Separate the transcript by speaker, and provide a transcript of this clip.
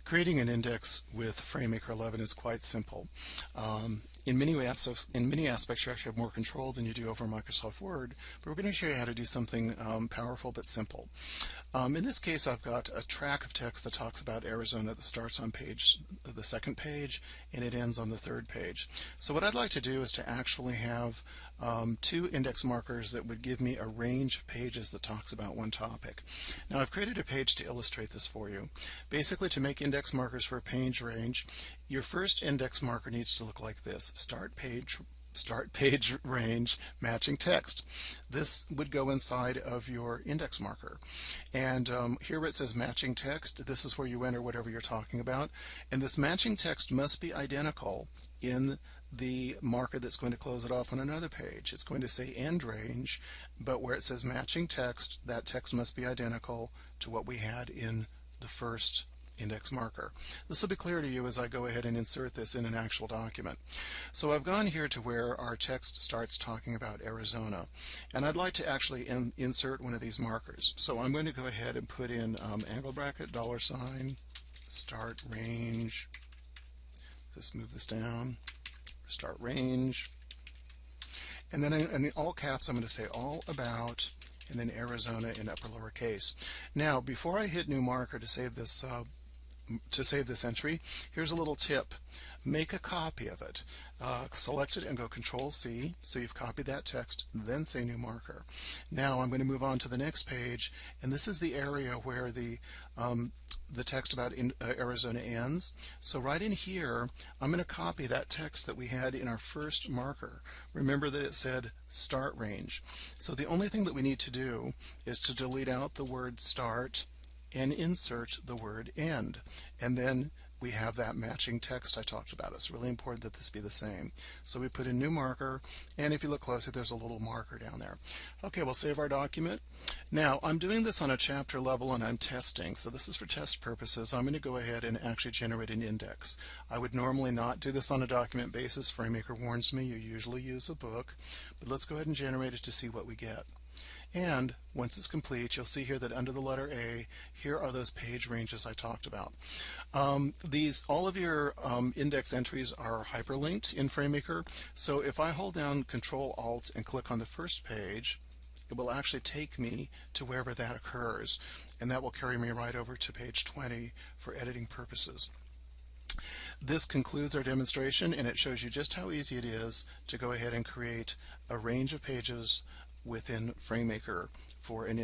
Speaker 1: Creating an index with FrameMaker 11 is quite simple. In many aspects, you actually have more control than you do over Microsoft Word, but we're going to show you how to do something powerful but simple. In this case, I've got a track of text that talks about Arizona that starts on the second page and it ends on the third page. So what I'd like to do is to actually have two index markers that would give me a range of pages that talks about one topic. Now I've created a page to illustrate this for you. Basically, to make index markers for a page range, your first index marker needs to look like this: start page range matching text. This would go inside of your index marker, and here where it says matching text, this is where you enter whatever you're talking about, and this matching text must be identical in the marker that's going to close it off on another page. It's going to say end range, but where it says matching text, that text must be identical to what we had in the first index marker. This will be clear to you as I go ahead and insert this in an actual document. So I've gone here to where our text starts talking about Arizona, and I'd like to actually insert one of these markers. So I'm going to go ahead and put in angle bracket, $, start range. Let's move this down. Start range. And then in all caps, I'm going to say all about, and then Arizona in upper lowercase. Now, before I hit new marker to save this entry, here's a little tip. Make a copy of it. Select it and go Control-C, so you've copied that text, then say new marker. Now I'm going to move on to the next page, and this is the area where the text about Arizona ends. So right in here, I'm going to copy that text that we had in our first marker. Remember that it said start range. So the only thing that we need to do is to delete out the word start and insert the word end. And then we have that matching text I talked about. It's really important that this be the same. So we put in new marker, and if you look closely, there's a little marker down there. Okay, we'll save our document. Now, I'm doing this on a chapter level and I'm testing, so this is for test purposes. I'm going to go ahead and actually generate an index. I would normally not do this on a document basis. FrameMaker warns me you usually use a book, but let's go ahead and generate it to see what we get. And once it's complete, you'll see here that under the letter A, here are those page ranges I talked about. All of your index entries are hyperlinked in FrameMaker. So if I hold down Control-Alt and click on the first page, it will actually take me to wherever that occurs, and that will carry me right over to page 20 for editing purposes. This concludes our demonstration, and it shows you just how easy it is to go ahead and create a range of pages within FrameMaker for an index.